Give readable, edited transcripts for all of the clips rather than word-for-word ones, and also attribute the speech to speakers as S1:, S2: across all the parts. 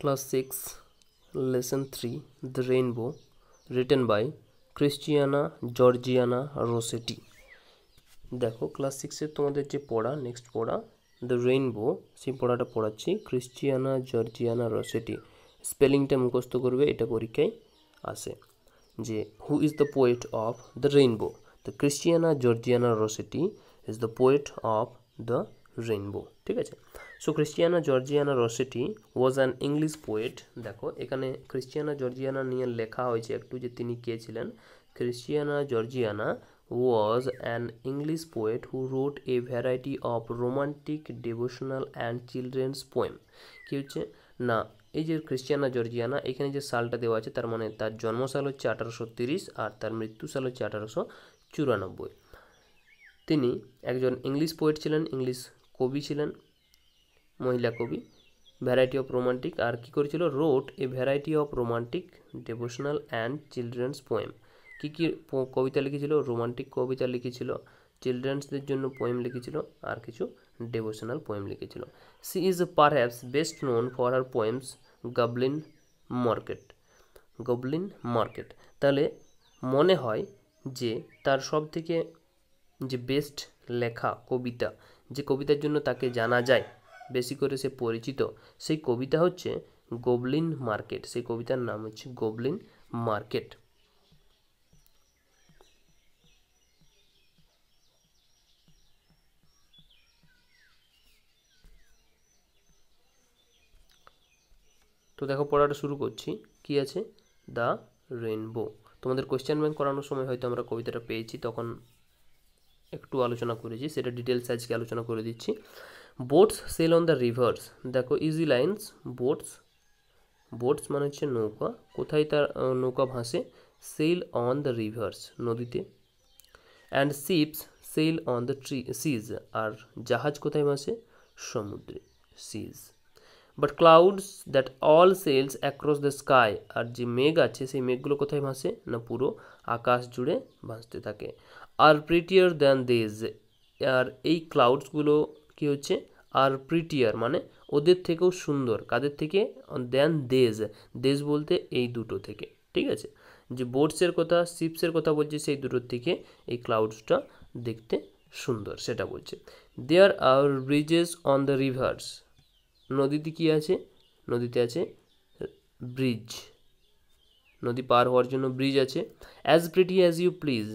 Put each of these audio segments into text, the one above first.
S1: Class 6, Lesson 3, The Rainbow, written by Christiana Georgiana Rossetti. দেখো class 6-এর তোমাদের যে পড়া নেক্সট পড়া দ্য রেইনবো, সেই পড়াটা পড়াচ্ছি ক্রিশ্চিয়ানা জর্জিয়ানা রসেটি। স্পেলিংটা মুখস্থ করবে, এটা পরীক্ষায় আসে যে who is the poet of the rainbow. The Christina Georgina Rossetti is the poet of the rainbow. ঠিক আছে, so Christina Georgina Rossetti was an English poet. দেখো এখানে ক্রিশ্চিয়ানা জর্জিয়ানা নিয়ে লেখা হয়েছে একটু যে তিনি কে ছিলেন। Christina Georgina was an English poet who wrote a variety of romantic, devotional and children's poem. কি হচ্ছে না, এই যে ক্রিশ্চিয়ানা জর্জিয়ানা এখানে যে সালটা দেওয়া আছে তার মানে তার জন্মসাল হচ্ছে 1830 আর তার মৃত্যুসাল হচ্ছে 1894। তিনি একজন ইংলিশ পোয়েট ছিলেন, ইংলিশ কবি ছিলেন, মহিলা কবি। ভ্যারাইটি অফ রোমান্টিক আর কি করেছিল, wrote a variety of romantic, devotional and children's poem. কী কী কবিতা লিখেছিল, রোমান্টিক কবিতা লিখেছিল, চিলড্রেন্সদের জন্য পোয়েম লিখেছিল আর কিছু ডেভোশনাল পোয়েম লিখেছিল। She is perhaps best known for her poems goblin market. Goblin market, তাহলে মনে হয় যে তার সব থেকে যে বেস্ট লেখা কবিতা, যে কবিতার জন্য তাকে জানা যায়, বেশি করে সে পরিচিত, সেই কবিতা হচ্ছে গবলিন মার্কেট। সেই কবিতার নাম হচ্ছে গবলিন মার্কেট। তো দেখো পড়াটা শুরু করছি। কি আছে, দ্য রেইনবো। তোমাদের কোয়েশ্চেন ব্যাংক করানোর সময় হয়তো আমরা কবিতাটা পেয়েছি, তখন একটু আলোচনা করেছি, সেটা ডিটেলস আজকে আলোচনা করে দিচ্ছি। Boats sail on the rivers. দেখো ইজি লাইন্স, বোটস, বোটস মানে হচ্ছে নৌকা, কোথায় তার নৌকা ভাসে, সেল অন দ্য রিভার্স নদীতে। And ships sail on the seas, আর জাহাজ কোথায় ভাসে, সমুদ্রে, seas. But clouds that all sails across the sky, আর যে মেঘ আছে সেই মেঘগুলো কোথায় ভাসে না পুরো আকাশ জুড়ে ভাসতে থাকে। আর প্রিটিয়ার দ্যান দেজ, আর এই ক্লাউডসগুলো কি হচ্ছে, আর প্রিটিয়ার মানে ওদের থেকেও সুন্দর, কাদের থেকে, দ্যান দেজ, দেজ বলতে এই দুটো থেকে। ঠিক আছে, যে বোটসের কথা শিপসের কথা বলছে, সেই দুটোর থেকে এই ক্লাউডসটা দেখতে সুন্দর সেটা বলছে। দেয়ার আর ব্রিজেস অন দ্য রিভার্স, নদীতে কি আছে, নদীতে আছে ব্রিজ, নদী পার হওয়ার জন্য ব্রিজ আছে। As pretty as you please,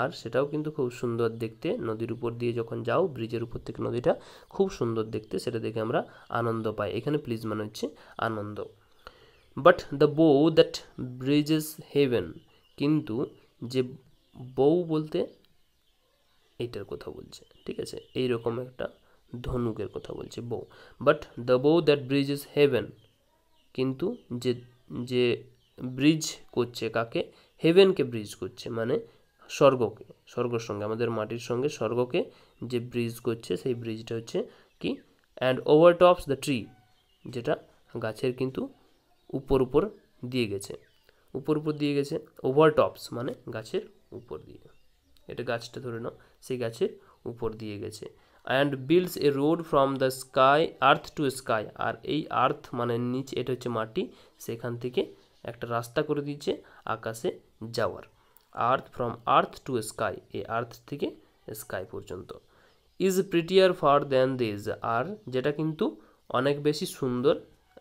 S1: আর সেটাও কিন্তু খুব সুন্দর দেখতে, নদীর উপর দিয়ে যখন যাও, ব্রিজের উপর থেকে নদীটা খুব সুন্দর দেখতে, সেটা দেখে আমরা আনন্দ পাই। এখানে প্লিজ মানে হচ্ছে আনন্দ। বাট দ্য বো দ্যাট ব্রিজেস হেভেন, কিন্তু যে বউ বলতে এইটার কথা বলছে। ঠিক আছে, এইরকম একটা ধনুকের কথা বলছে বউ। বাট দ্য বো দ্যাট ব্রিজেস হেভেন, কিন্তু যে যে ব্রিজ করছে কাকে, হেভেনকে ব্রিজ করছে, মানে স্বর্গকে, স্বর্গের সঙ্গে, আমাদের মাটির সঙ্গে স্বর্গকে যে ব্রিজ করছে, সেই ব্রিজটা হচ্ছে কি, and over tops the tree, যেটা গাছের কিন্তু উপর উপর দিয়ে গেছে, উপর উপর দিয়ে গেছে। ওভার টপস মানে গাছের উপর দিয়ে, এটা গাছটা ধরে নাও, সেই গাছের উপর দিয়ে গেছে। And builds a road from the sky, earth to sky, আর এই আর্থ মানে নিচে, এটা হচ্ছে মাটি, সেখান থেকে একটা রাস্তা করে দিয়েছে আকাশে যাওয়ার। Earth from earth to sky, এই আর্থ থেকে স্কাই পর্যন্ত। Is prettier far than this, আর যেটা কিন্তু অনেক বেশি সুন্দর,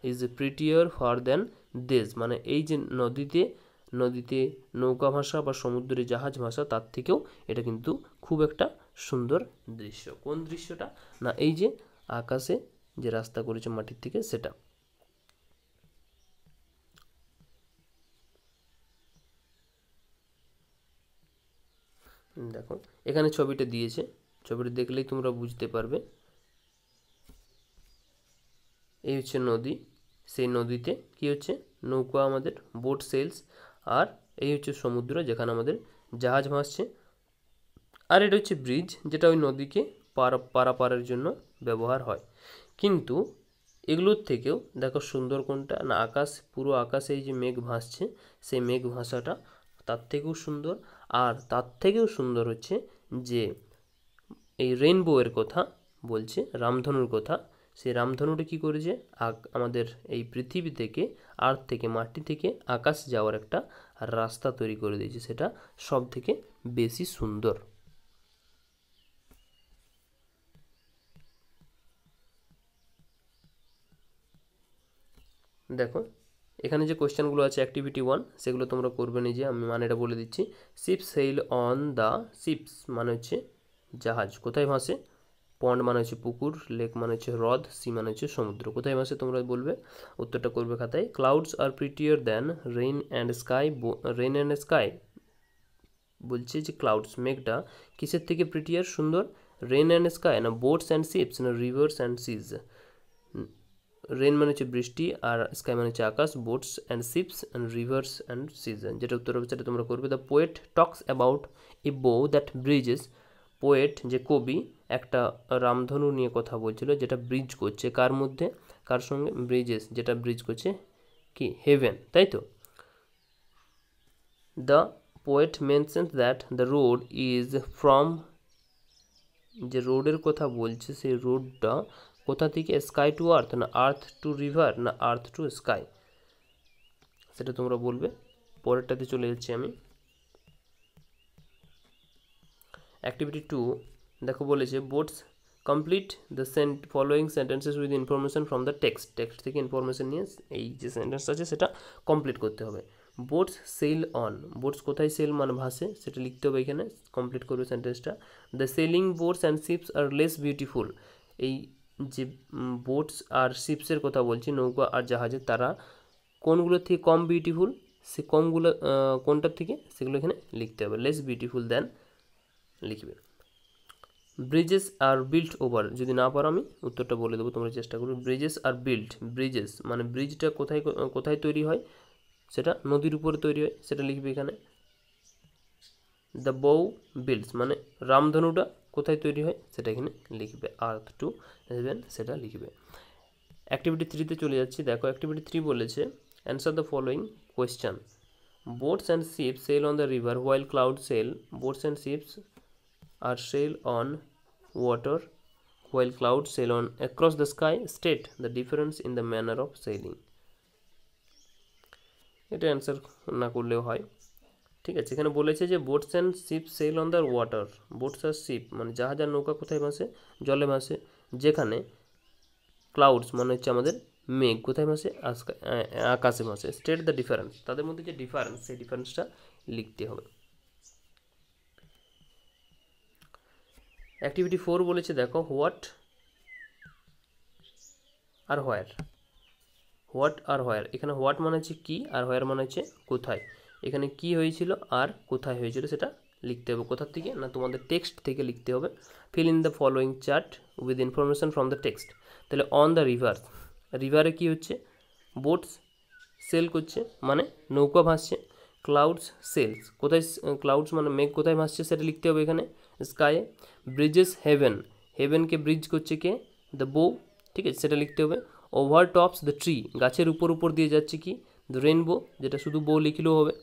S1: is prettier far than this মানে এই যে নদীতে, নদীতে নৌকা ভাষা বা সমুদ্রে জাহাজ ভাষা, তার থেকেও এটা কিন্তু খুব একটা সুন্দর দৃশ্য। কোন দৃশ্যটা না, এই যে আকাশে যে রাস্তা করেছে মাটির থেকে, সেটা। দেখো এখানে ছবিটা দিয়েছে, ছবিটা দেখলেই তোমরা বুঝতে পারবে। এই হচ্ছে নদী, সেই নদীতে কি হচ্ছে, নৌকা আমাদের বোট সেলস, আর এই হচ্ছে সমুদ্র যেখানে আমাদের জাহাজ ভাসছে, আর এটা হচ্ছে ব্রিজ যেটা ওই নদীকে পারাপারের জন্য ব্যবহার হয়। কিন্তু এগুলোর থেকেও দেখো সুন্দর কোনটা না, আকাশ, পুরো আকাশে এই যে মেঘ ভাসছে, সেই মেঘ ভাষাটা তার থেকেও সুন্দর। আর তার থেকেও সুন্দর হচ্ছে যে এই রেইনবো এর কথা বলছে, রামধনুর কথা, সেই রামধনুটা কী করেছে, আমাদের এই পৃথিবী থেকে, আর্থ থেকে, মাটি থেকে আকাশ যাওয়ার একটা রাস্তা তৈরি করে দিয়েছে, সেটা সব থেকে বেশি সুন্দর। দেখো এখানে যে কোয়েশ্চেনগুলো আছে অ্যাক্টিভিটি 1 সেগুলো তোমরা করবে নিজে, আমি মানেটা বলে দিচ্ছি। Sheep sail on the ships মানে হচ্ছে জাহাজ, কোথায় ভাসে? পন্ড মানে হচ্ছে পুকুর, লেক মানে হচ্ছে হ্রদ, সি মানে হচ্ছে সমুদ্র, কোথায় ভাসে তোমরা বলবে, উত্তরটা করবে খাতায়। Clouds are prettier than rain and sky, rain and sky বলছে যে ক্লাউডস মেঘটা কিসের থেকে প্রিটিয়ার সুন্দর, রেইন অ্যান্ড স্কাই না বোটস অ্যান্ড শিপস না রিভার্স অ্যান্ড সিজ। রেন মানে হচ্ছে বৃষ্টি আর স্কাই মানে হচ্ছে আকাশ, boats and ships and rivers and season, যেটা উত্তর হবে সেটা তোমরা করবে। The poet talks about a bow that Bridges, poet যে কবি একটা রামধনু নিয়ে কথা বলছিল যেটা ব্রিজ করছে, কার মধ্যে, কার সঙ্গে, ব্রিজেস যেটা ব্রিজ করছে কি হেভেন, তাই তো। The poet mentions that the road is from, যে রোডের কথা বলছে সেই রোডটা কোথা থেকে, স্কাই টু আর্থ না আর্থ টু রিভার না আর্থ টু স্কাই, সেটা তোমরা বলবে। পরেরটাতে চলে যাচ্ছি আমি। অ্যাক্টিভিটি 2 দেখো বলেছে boats complete the following sentences with information from the text, text থেকে ইনফরমেশন নিয়ে এই যে সেন্টেন্স আছে সেটা কমপ্লিট করতে হবে। বোটস সেল অন, বোটস কোথায় সেল মানে ভাসে সেটা লিখতে হবে এখানে, কমপ্লিট করবে সেন্টেন্সটা। The sailing boats and ships are less beautiful, এই যে বোটস আর শিপসের কথা বলছি, নৌকা আর জাহাজের, তারা কোনগুলোর থেকে কম বিউটিফুল, সে কমগুলো কোনটার থেকে সেগুলো এখানে লিখতে হবে, লেস বিউটিফুল দেন লিখবে। ব্রিজেস আর বিল্ট ওভার, যদি না পারো আমি উত্তরটা বলে দেবো, তোমরা চেষ্টা করবে। ব্রিজেস আর বিল্ট, ব্রিজেস মানে ব্রিজটা কোথায় কোথায় তৈরি হয়, সেটা নদীর উপরে তৈরি হয়, সেটা লিখবে এখানে। দ্য বউ বিল্ডস মানে রামধনুটা কোথায় তৈরি হয় সেটা এখানে লিখবে, আর্থ টু হেভেন সেটা লিখবে। অ্যাক্টিভিটি 3তে চলে যাচ্ছি। দেখো অ্যাক্টিভিটি 3 বলেছে answer the following question. boats and ships sail on the river while clouds sail, boats and ships are sail on water while clouds sail on across the sky, state the difference in the manner of sailing। এটা answer না করলেও হয়, ঠিক আছে। এখানে বলেছে যে boats and ship sail on the water, boats আর শিপ মানে জাহাজ আর নৌকা কোথায় ভাসে, জলে ভাসে, যেখানে ক্লাউডস মানে হচ্ছে আমাদের মেঘ কোথায় ভাসে, আকাশে ভাসে। স্টেট দ্য ডিফারেন্স, তাদের মধ্যে যে ডিফারেন্স সেই ডিফারেন্সটা লিখতে হবে। অ্যাক্টিভিটি 4 বলেছে দেখো what are where, what are হোয়ার, এখানে হোয়াট মানে হচ্ছে কী আর হোয়ার মানে হচ্ছে কোথায়। এখানে কি হয়েছিল আর কোথায় হয়েছিল সেটা লিখতে হবে, কোথার থেকে না তোমাদের টেক্সট থেকে লিখতে হবে। Feel in the following chart with information from the text. তাহলে অন দ্য রিভার, রিভারে কী হচ্ছে, বোটস সেল করছে মানে নৌকা ভাসছে, ক্লাউডস সেলস কোথায়, ক্লাউডস মানে মেঘ কোথায় ভাসছে সেটা লিখতে হবে এখানে, স্কাইয়ে। ব্রিজেস হেভেন, হেভেনকে ব্রিজ করছে কে, দ্য বো, ঠিক আছে সেটা লিখতে হবে। ওভার টপস দ্য ট্রি, গাছের উপর দিয়ে যাচ্ছে কি, দ্য রেনবো, যেটা শুধু বো লিখলেও হবে।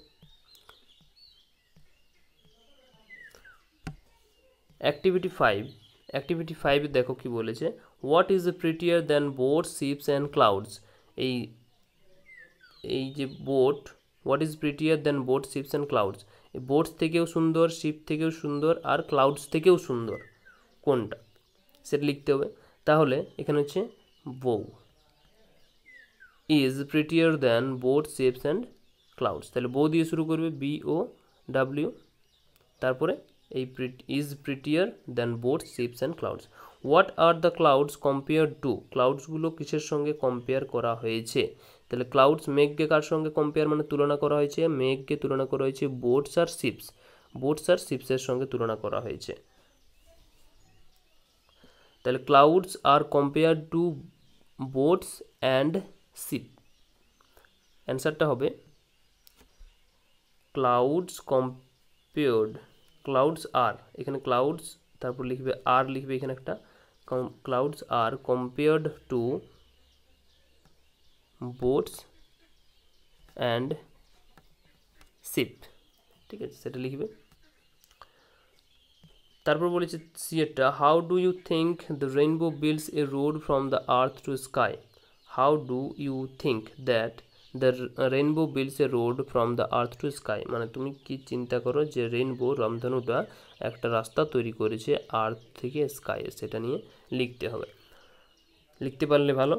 S1: অ্যাক্টিভিটি 5, অ্যাক্টিভিটি 5 দেখো কি বলেছে, what is prettier than boats ships and clouds, এই যে boat, what is prettier than boat ships and clouds, এই বোটস থেকেও সুন্দর, শিপ থেকেও সুন্দর আর ক্লাউডস থেকেও সুন্দর কোনটা সেটা লিখতে হবে। তাহলে এখানে হচ্ছে bow is prettier than boat ships and clouds, তাহলে বউ দিয়ে শুরু করবে, BOW, তারপরে এই is prettier than boat ships and clouds. What are the clouds compare to, ক্লাউডসগুলো কিসের সঙ্গে কম্পেয়ার করা হয়েছে, তাহলে ক্লাউডস মেঘকে কার সঙ্গে কম্পেয়ার মানে তুলনা করা হয়েছে, মেঘকে তুলনা করা হয়েছে বোটস আর শিপস, বোটস আর শিপসের সঙ্গে তুলনা করা হয়েছে। তাহলে clouds are compare to boats and ship, অ্যান্সারটা হবে ক্লাউডস কম্পেয়ার্ড, ক্লাউডস আর, এখানে ক্লাউডস তারপর লিখবে আর, লিখবে এখানে একটা, clouds are compared to boats and ship, ঠিক আছে সেটা লিখবে। তারপর বলেছে সি এটা, how do you think the rainbow builds a road from the earth to sky? How do you think that the rainbow builds a road from the earth to sky? মানে তুমি কি চিন্তা করো যে রেইনবো রামধনুটা একটা রাস্তা তৈরি করেছে আর্থ থেকে স্কাইয়ে, সেটা নিয়ে লিখতে হবে। লিখতে পারলে ভালো,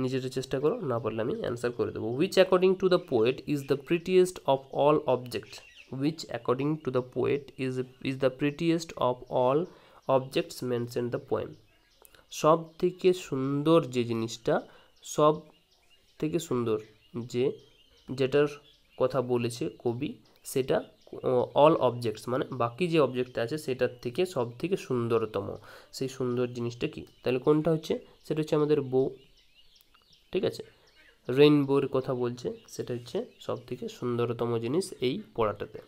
S1: নিজের চেষ্টা করো, না পারলে আমি অ্যান্সার করে দেবো। Which according to the poet is the prettiest of all objects? which according to the poet is the prettiest of all objects mentioned the poem? সব থেকে সুন্দর যে জিনিসটা, সব থেকে সুন্দর যেটার কথা বলেছে কবি, সেটা অল অবজেক্টস মানে বাকি যে অবজেক্ট আছে সেটার থেকে সব থেকে সুন্দরতম, সেই সুন্দর জিনিসটা কি? তাহলে কোনটা হচ্ছে? সেটা হচ্ছে আমাদের বউ। ঠিক আছে, রেইনবোর কথা বলছে, সেটা হচ্ছে সব থেকে সুন্দরতম জিনিস এই পড়াটাতে।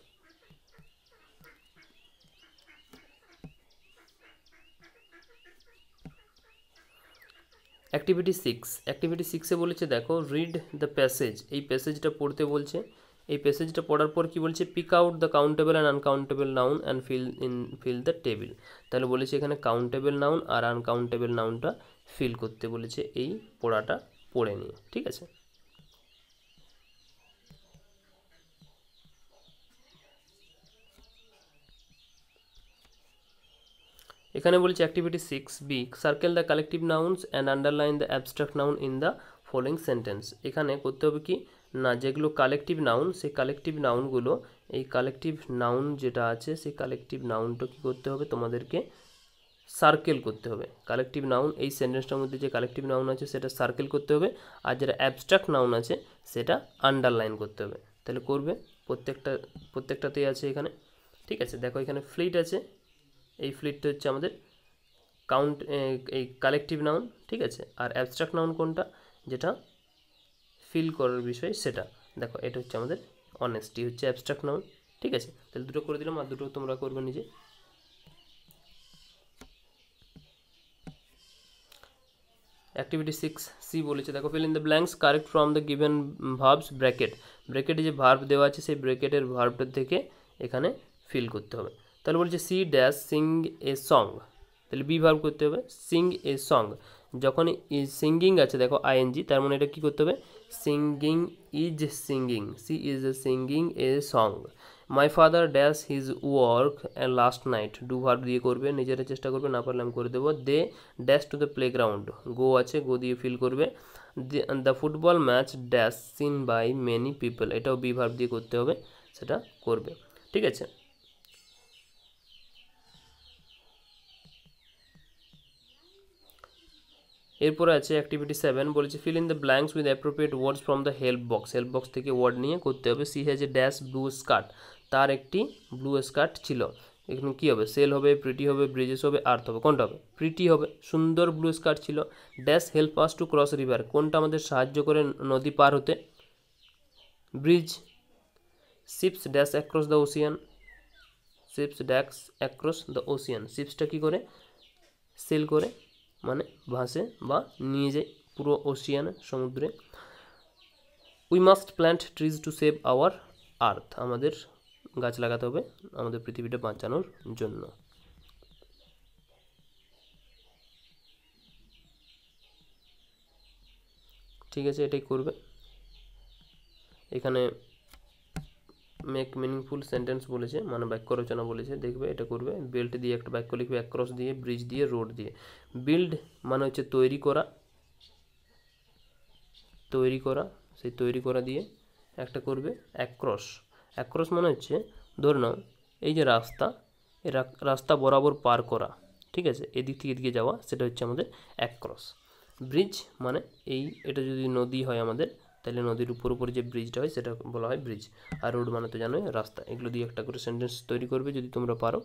S1: অ্যাক্টিভিটি 6, অ্যাক্টিভিটি 6-এ বলেছে দেখো রিড দ্য প্যাসেজ, এই প্যাসেজটা পড়তে বলছে। এই প্যাসেজটা পড়ার পর কি বলছে? Pick out the countable and uncountable noun and fill the table. তাহলে বলেছে এখানে কাউন্টেবল নাউন আর আনকাউন্টেবল নাউনটা ফিল করতে বলেছে এই পড়াটা পড়ে নিয়ে। ঠিক আছে, এখানে বলছে activity 6B, circle the collective nouns and underline the abstract noun in the following sentence. এখানে করতে হবে কি না, যেগুলো কালেকটিভ নাউন, সেই কালেকটিভ নাউনগুলো, এই কালেকটিভ নাউন যেটা আছে সেই কালেকটিভ নাউনটা কী করতে হবে তোমাদেরকে? সার্কেল করতে হবে। কালেকটিভ নাউন এই সেন্টেন্সটার মধ্যে যে কালেকটিভ নাউন আছে সেটা সার্কেল করতে হবে, আর যেটা অ্যাবস্ট্রাক্ট নাউন আছে সেটা আন্ডারলাইন করতে হবে। তাহলে করবে, প্রত্যেকটাতেই আছে এখানে। ঠিক আছে, দেখো এখানে ফ্লিট আছে, এই ফ্লিটটা হচ্ছে আমাদের এই কালেকটিভ নাউন। ঠিক আছে, আর অ্যাবস্ট্রাক্ট নাউন কোনটা? যেটা ফিল করার বিষয় সেটা। দেখো এটা হচ্ছে আমাদের অনেস্টি, হচ্ছে অ্যাবস্ট্রাক্ট নাউন। ঠিক আছে, তাহলে দুটো করে দিলাম, আর দুটো তোমরা করবে নিজে। অ্যাক্টিভিটি 6C বলেছে দেখো fill in the blanks correct from the given verbs ব্র্যাকেটে যে ভার্ব দেওয়া আছে সেই ব্র্যাকেটের ভার্বটার থেকে এখানে ফিল করতে হবে। তাহলে বলছে C dash sing a song, তাহলে বি ভার্ব করতে হবে সিং এ সং। যখন সিঙ্গিং আছে দেখো আইএনজি, তার মানে এটা কী করতে হবে? Singing is singing, she is singing a song. My father dash his work last night, do verb দিয়ে করবে, নিজেরা চেষ্টা করবে, না পারলে আমি করে দেবো। They dash to the playground, go আছে, গো দিয়ে ফিল করবে। The football match dash seen by many people, এটাও বি ভার্ব দিয়ে করতে হবে, সেটা করবে। ঠিক আছে, এরপরে আছে অ্যাক্টিভিটি 7, বলেছে feel in the blanks with appropriate words from the help box থেকে ওয়ার্ড নিয়ে করতে হবে। She has a dash blue skirt, তার একটি ব্লু স্কার্ট ছিল। এখানে কী হবে? সেল হবে, প্রিটি হবে, ব্রিজেস হবে, আর্থ হবে। কোনটা হবে? প্রিটি হবে, সুন্দর ব্লু স্কার্ট ছিল। Dash help us to cross river, কোনটা আমাদের সাহায্য করে নদী পার হতে? Bridge. Ships dash across the ocean, ships dash across the ocean, শিপসটা কী করে? সেল করে, মানে ভাসে বা নিয়ে যায় পুরো ওশিয়ানে, সমুদ্রে। We must plant trees to save our earth, আমাদের গাছ লাগাতে হবে আমাদের পৃথিবীটা বাঁচানোর জন্য। ঠিক আছে, এটাই করবে। এখানে মেক মিনিংফুল সেন্টেন্স বলেছে, মানে বাক্য রচনা বলেছে, দেখবে এটা করবে। বেল্ট দিয়ে একটা বাক্য লিখবে, অ্যাক্রস দিয়ে, ব্রিজ দিয়ে, রোড দিয়ে। বিল্ড মানে হচ্ছে তৈরি করা, সেই তৈরি করা দিয়ে একটা করবে অ্যাক্রস মানে হচ্ছে ধরে নাও এই যে রাস্তা, এই রাস্তা বরাবর পার করা। ঠিক আছে, এদিক থেকে এদিকে যাওয়া, সেটা হচ্ছে আমাদের অ্যাক্রস। ব্রিজ মানে এটা যদি নদী হয় আমাদের, তাহলে নদীর উপর যে ব্রিজটা হয় সেটা বলা হয় ব্রিজ। আর রোড মানে তো জানোই রাস্তা। এগুলো দিয়ে একটা করে সেন্টেন্স তৈরি করবে যদি তোমরা পারো।